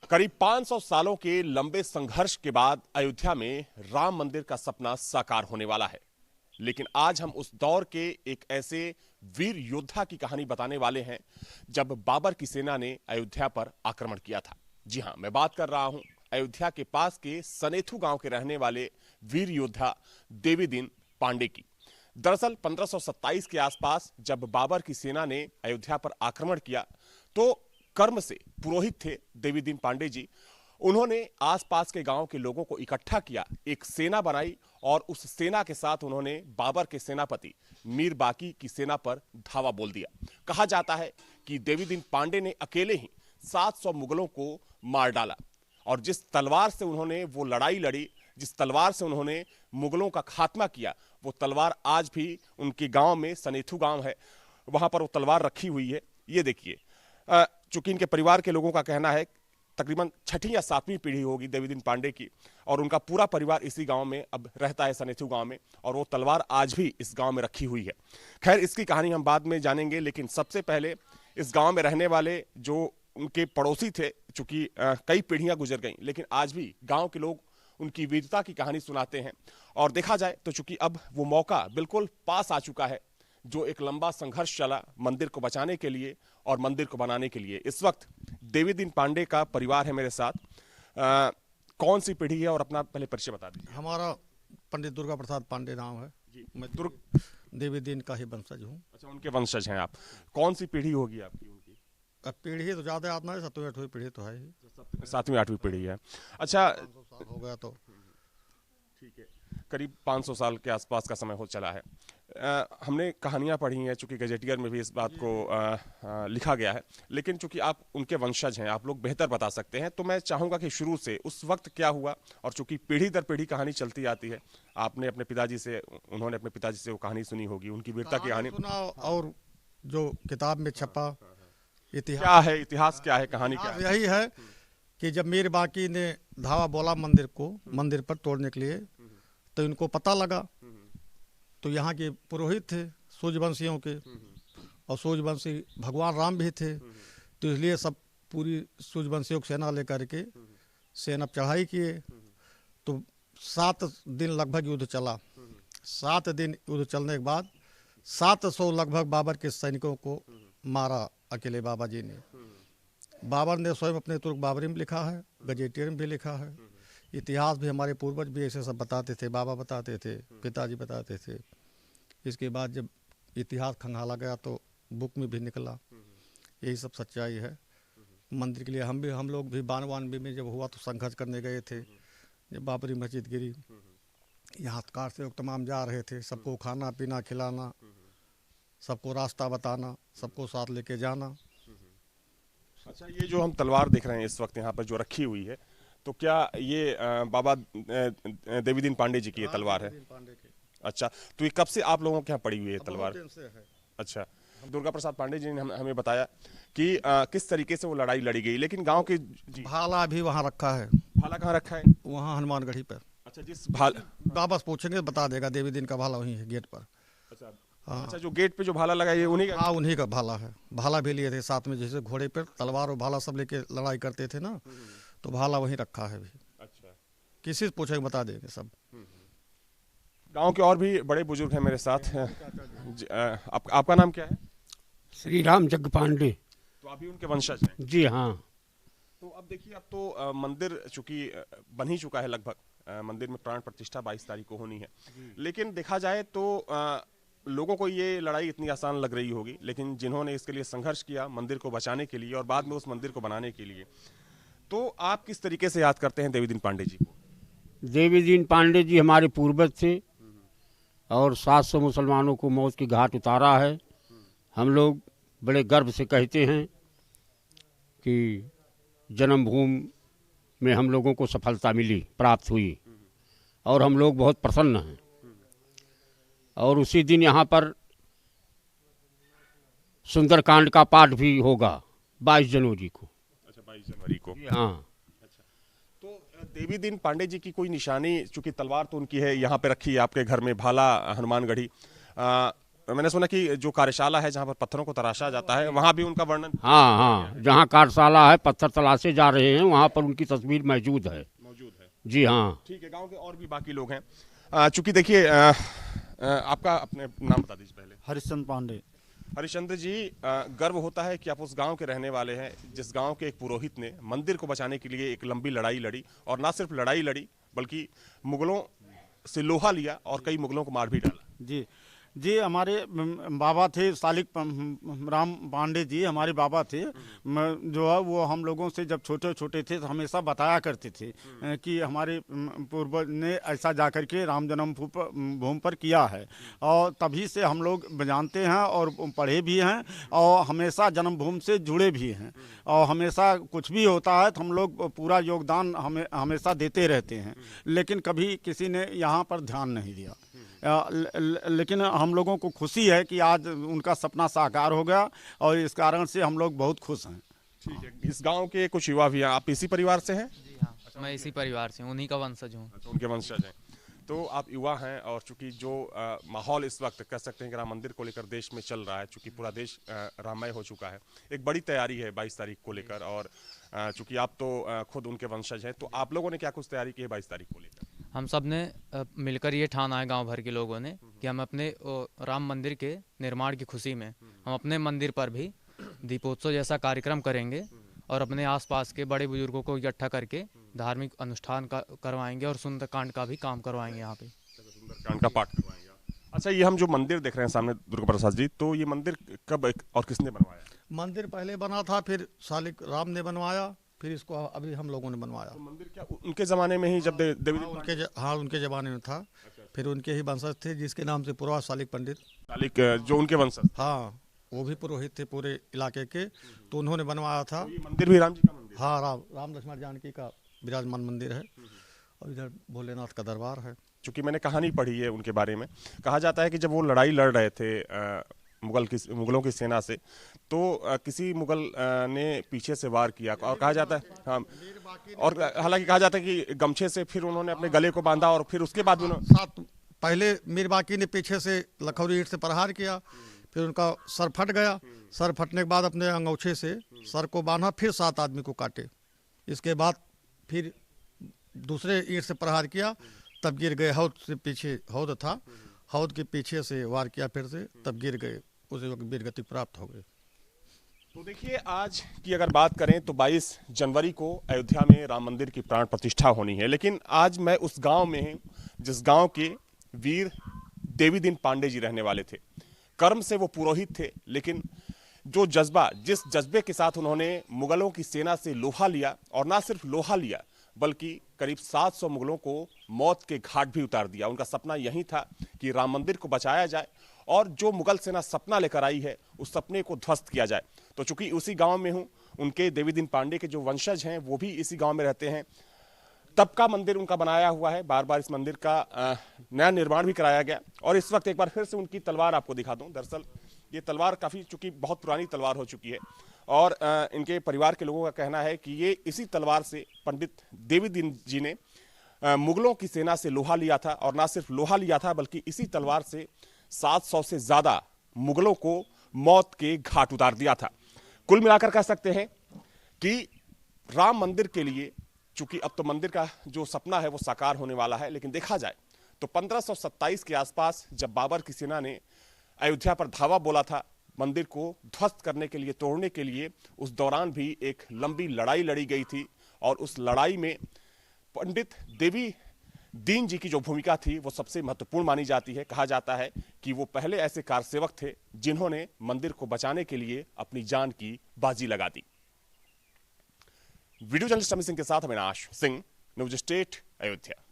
करीब 500 सालों के लंबे संघर्ष के बाद अयोध्या में राम मंदिर का सपना साकार होने वाला है। लेकिन आज हम उस दौर के एक ऐसे वीर योद्धा की कहानी बताने वाले हैं जब बाबर की सेना ने अयोध्या पर आक्रमण किया था। जी हां, मैं बात कर रहा हूं अयोध्या के पास के सनेथु गांव के रहने वाले वीर योद्धा देवीदीन पांडे की। दरअसल 1527 के आसपास जब बाबर की सेना ने अयोध्या पर आक्रमण किया तो कर्म से पुरोहित थे देवीदीन पांडे जी। उन्होंने आसपास के गांव के लोगों को इकट्ठा किया, एक सेना बनाई और उस सेना के साथ उन्होंने बाबर के सेनापति मीर बाकी की सेना पर धावा बोल दिया। कहा जाता है कि देवीदीन पांडे ने अकेले ही 700 मुगलों को मार डाला और जिस तलवार से उन्होंने वो लड़ाई लड़ी, जिस तलवार से उन्होंने मुगलों का खात्मा किया, वो तलवार आज भी उनके गांव में, सनेथु गांव है, वहां पर वो तलवार रखी हुई है। ये देखिए, चूंकि इनके परिवार के लोगों का कहना है तकरीबन 6ठी या 7वीं पीढ़ी होगी देवीदीन पांडे की और उनका पूरा परिवार इसी गांव में अब रहता है, सनेथु गांव में, और वो तलवार आज भी इस गांव में रखी हुई है। खैर, इसकी कहानी हम बाद में जानेंगे, लेकिन सबसे पहले इस गांव में रहने वाले जो उनके पड़ोसी थे, चूंकि कई पीढ़ियां गुजर गई, लेकिन आज भी गांव के लोग उनकी वीरता की कहानी सुनाते हैं। और देखा जाए तो चूंकि अब वो मौका बिल्कुल पास आ चुका है, जो एक लंबा संघर्ष चला मंदिर को बचाने के लिए और मंदिर को बनाने के लिए। इस वक्त देवीदीन पांडे का परिवार है मेरे साथ। कौन सी पीढ़ी है और अपना पहले परिचय बता दीजिए। हमारा पंडित दुर्गा प्रसाद पांडे नाम है जी। मैं देवीदीन का ही वंशज हूँ। अच्छा, उनके वंशज हैं आप। कौन सी पीढ़ी होगी आपकी उनकी? अब पीढ़ी तो ज़्यादा याद ना है, 7वीं 8वीं पीढ़ी तो है ही। 7वीं 8वीं पीढ़ी है। अच्छा, 500 साल हो गया तो ठीक है, करीब 500 साल के आसपास का समय हो चला है। हमने कहानियां पढ़ी हैं, चूंकि गजेटियर में भी इस बात को लिखा गया है, लेकिन चूंकि आप उनके वंशज हैं, आप लोग बेहतर बता सकते हैं, तो मैं चाहूंगा कि शुरू से उस वक्त क्या हुआ, और चूंकि पीढ़ी दर पीढ़ी कहानी चलती आती है, आपने अपने पिताजी से, उन्होंने अपने पिताजी से वो कहानी सुनी होगी, उनकी वीरता की कहानी सुना। और जो किताब में छपा इतिहास क्या है, इतिहास क्या है, कहानी क्या है? यही है कि जब मीर बाकी ने धावा बोला मंदिर पर तोड़ने के लिए, तो इनको पता लगा, तो यहाँ के पुरोहित थे सूर्यवंशियों के, और सूर्यवंशी भगवान राम भी थे, तो इसलिए सब पूरी सूर्यवंशियों की सेना लेकर के सेना चढ़ाई किए। तो 7 दिन लगभग युद्ध चला। 7 दिन युद्ध चलने के बाद 700 लगभग बाबर के सैनिकों को मारा अकेले बाबा जी ने। बाबर ने स्वयं अपने तुर्क बाबरी में लिखा है, गजेटियर में भी लिखा है, इतिहास भी हमारे पूर्वज भी ऐसे सब बताते थे, बाबा बताते थे, पिताजी बताते थे। इसके बाद जब इतिहास खंगाला गया तो बुक में भी निकला। यही सब सच्चाई है। मंदिर के लिए हम लोग भी 92 में जब हुआ तो संघर्ष करने गए थे। जब बाबरी मस्जिद गिरी, यहाँ कार से तमाम जा रहे थे, सबको खाना पीना खिलाना, सबको रास्ता बताना, सबको साथ लेके जाना। अच्छा, ये जो हम तलवार देख रहे हैं इस वक्त यहाँ पर जो रखी हुई है, तो क्या ये बाबा देवीदीन पांडे जी की ये तलवार है? अच्छा, तो ये कब से आप लोगों के यहाँ पड़ी हुई है तलवार? अच्छा, दुर्गा प्रसाद पांडे जी ने हमें बताया कि किस तरीके से वो लड़ाई लड़ी गई, लेकिन गांव के भाला भी वहाँ रखा है। भाला कहाँ रखा है? वहाँ हनुमानगढ़ी पर। अच्छा, जिस भाला बाबा पूछेंगे बता देगा, देवीदीन का भाला वहीं है गेट पर। अच्छा, हाँ। अच्छा, जो गेट पे जो भाला लगा है ये उन्हीं का? हाँ, उन्हीं का भाला है। भाला भी लिए थे साथ में, जैसे घोड़े पर तलवार और भाला सब लेके लड़ाई करते थे ना, तो भाला वहीं रखा है भी। अच्छा, किसी से पूछेंगे बता देंगे सब। गांव के और भी बड़े बुजुर्ग हैं मेरे साथ। आपका नाम क्या है? श्री राम जग पांडे। तो आप भी उनके वंशज हैं? जी हाँ। तो अब देखिए, अब तो मंदिर चूंकि बन ही चुका है लगभग, मंदिर में प्राण प्रतिष्ठा 22 तारीख को होनी है, लेकिन देखा जाए तो लोगों को ये लड़ाई इतनी आसान लग रही होगी, लेकिन जिन्होंने इसके लिए संघर्ष किया मंदिर को बचाने के लिए और बाद में उस मंदिर को बनाने के लिए, तो आप किस तरीके से याद करते हैं देवीदीन पांडे जी को? देवीदीन पांडे जी हमारे पूर्वज थे और 700 मुसलमानों को मौत की घाट उतारा है। हम लोग बड़े गर्व से कहते हैं कि जन्मभूमि में हम लोगों को सफलता मिली, प्राप्त हुई, और हम लोग बहुत प्रसन्न हैं। और उसी दिन यहाँ पर सुंदरकांड का पाठ भी होगा 22 जनवरी को। अच्छा, 22 जनवरी को। हाँ। अच्छा, तो देवीदीन पांडे जी की कोई निशानी, चूंकि तलवार तो उनकी है, यहाँ पे रखी है आपके घर में, भाला हनुमानगढ़ी, मैंने सुना कि जो कार्यशाला है जहाँ पर पत्थरों को तराशा जाता है वहाँ भी उनका वर्णन हाँ हाँ, जहाँ कार्यशाला है, पत्थर तलाशे जा रहे हैं, वहाँ पर उनकी तस्वीर मौजूद है। जी हाँ। ठीक है, गांव के और भी बाकी लोग हैं। चूंकि देखिए आपका अपने नाम बता दीजिए पहले। हरिश्चंद्र पांडे। हरिश्चंद्र जी, गर्व होता है कि आप उस गांव के रहने वाले हैं जिस गांव के एक पुरोहित ने मंदिर को बचाने के लिए एक लंबी लड़ाई लड़ी, और ना सिर्फ लड़ाई लड़ी बल्कि मुगलों से लोहा लिया और कई मुगलों को मार भी डाला। जी, हमारे बाबा थे सालिक राम पांडे जी, हमारे बाबा थे। जो है वो हम लोगों से जब छोटे छोटे थे तो हमेशा बताया करते थे कि हमारे पूर्वज ने ऐसा जाकर के राम जन्म भूमि पर किया है, और तभी से हम लोग जानते हैं और पढ़े भी हैं और हमेशा जन्मभूमि से जुड़े भी हैं, और हमेशा कुछ भी होता है तो हम लोग पूरा योगदान हमेशा देते रहते हैं, लेकिन कभी किसी ने यहाँ पर ध्यान नहीं दिया। लेकिन हम लोगों को खुशी है कि आज उनका सपना साकार हो गया, और इस कारण से हम लोग बहुत खुश हैं। ठीक है, इस गांव के कुछ युवा भी हैं। आप इसी परिवार से हैं? जी हाँ, मैं इसी परिवार से हूँ, उन्हीं का वंशज हूँ। अच्छा, उनके वंशज हैं। तो आप युवा हैं, और चूंकि जो माहौल इस वक्त कह सकते हैं कि राम मंदिर को लेकर देश में चल रहा है, चूंकि पूरा देश राममय हो चुका है, एक बड़ी तैयारी है 22 तारीख को लेकर, और चूंकि आप तो खुद उनके वंशज हैं, तो आप लोगों ने क्या कुछ तैयारी की है 22 तारीख को लेकर? हम सब ने मिलकर ये ठाना है गांव भर के लोगों ने कि हम अपने राम मंदिर के निर्माण की खुशी में हम अपने मंदिर पर भी दीपोत्सव जैसा कार्यक्रम करेंगे, और अपने आसपास के बड़े बुजुर्गों को इकट्ठा करके धार्मिक अनुष्ठान करवाएंगे, और सुंदरकांड का भी काम करवाएंगे यहाँ पे। सुंदरकांड का पाठ करवाएंगे। अच्छा, ये हम जो मंदिर देख रहे हैं सामने दुर्गा प्रसाद जी, तो ये मंदिर कब और किसने बनवाया? मंदिर पहले बना था, फिर सालिक राम ने बनवाया, फिर इसको अभी हम लोगों ने बनवाया। तो मंदिर क्या उनके ज़माने में ही जब देवी उनके ज़माने में था, फिर उनके ही वंशज थे जिसके नाम से पूरा सालिक पंडित, सालिक जो उनके वंशज, हाँ वो भी पुरोहित थे पूरे इलाके के, तो उन्होंने बनवाया था। तो ये मंदिर भी राम जी का मंदिर? हाँ, राम लक्ष्मण जानकी का विराजमान मंदिर है, और इधर भोलेनाथ का दरबार है। चूंकि मैंने कहानी पढ़ी है उनके बारे में, कहा जाता है कि जब वो लड़ाई लड़ रहे थे मुगलों की सेना से, तो किसी मुगल ने पीछे से वार किया, और कहा जाता है, हाँ, और हालांकि कहा जाता है कि गमछे से फिर उन्होंने अपने गले को बांधा, और फिर उसके बाद पहले मीर बाकी ने पीछे से लखौरी ईंट से प्रहार किया, फिर उनका सर फट गया, सर फटने के बाद अपने अंगूठे से सर को बांधा, फिर 7 आदमी को काटे, इसके बाद फिर दूसरे ईंट से प्रहार किया, तब गिर गए। हौद से पीछे हौद था, हौद के पीछे से वार किया फिर से, तब गिर गए, उसे वक्त वीरगति प्राप्त हो गई। तो देखिए, आज की अगर बात करें तो 22 जनवरी को अयोध्या में राम मंदिर की प्राण प्रतिष्ठा होनी है, लेकिन आज मैं उस गांव में हूं जिस गांव के वीर देवीदीन पांडे जी रहने वाले थे। कर्म से वो पुरोहित थे, लेकिन जो जज्बा, जिस जज्बे के साथ उन्होंने मुगलों की सेना से लोहा लिया, और ना सिर्फ लोहा लिया बल्कि करीब 700 मुगलों को मौत के घाट भी उतार दिया। उनका सपना यही था कि राम मंदिर को बचाया जाए, और जो मुगल सेना सपना लेकर आई है उस सपने को ध्वस्त किया जाए। तो चूंकि उसी गांव में हूं, उनके देवीदीन पांडे के जो वंशज हैं वो भी इसी गांव में रहते हैं, तब का मंदिर उनका बनाया हुआ है। बार बार इस मंदिर का नया निर्माण भी कराया गया, और इस वक्त एक बार फिर से उनकी तलवार आपको दिखा दूं। दरअसल ये तलवार काफ़ी, चूंकि बहुत पुरानी तलवार हो चुकी है, और इनके परिवार के लोगों का कहना है कि ये इसी तलवार से पंडित देवीदीन जी ने मुगलों की सेना से लोहा लिया था, और ना सिर्फ लोहा लिया था बल्कि इसी तलवार से 700 से ज़्यादा मुगलों को मौत के घाट उतार दिया था। कुल मिलाकर कह सकते हैं कि राम मंदिर के लिए, चूंकि अब तो मंदिर का जो सपना है वो साकार होने वाला है, लेकिन देखा जाए तो 1527 के आसपास जब बाबर की सेना ने अयोध्या पर धावा बोला था मंदिर को ध्वस्त करने के लिए, तोड़ने के लिए, उस दौरान भी एक लंबी लड़ाई लड़ी गई थी, और उस लड़ाई में पंडित देवीदीन जी की जो भूमिका थी वो सबसे महत्वपूर्ण मानी जाती है। कहा जाता है कि वो पहले ऐसे कारसेवक थे जिन्होंने मंदिर को बचाने के लिए अपनी जान की बाजी लगा दी। वीडियो जर्नलिस्ट अमित सिंह के साथ अविनाश सिंह, न्यूज स्टेट, अयोध्या।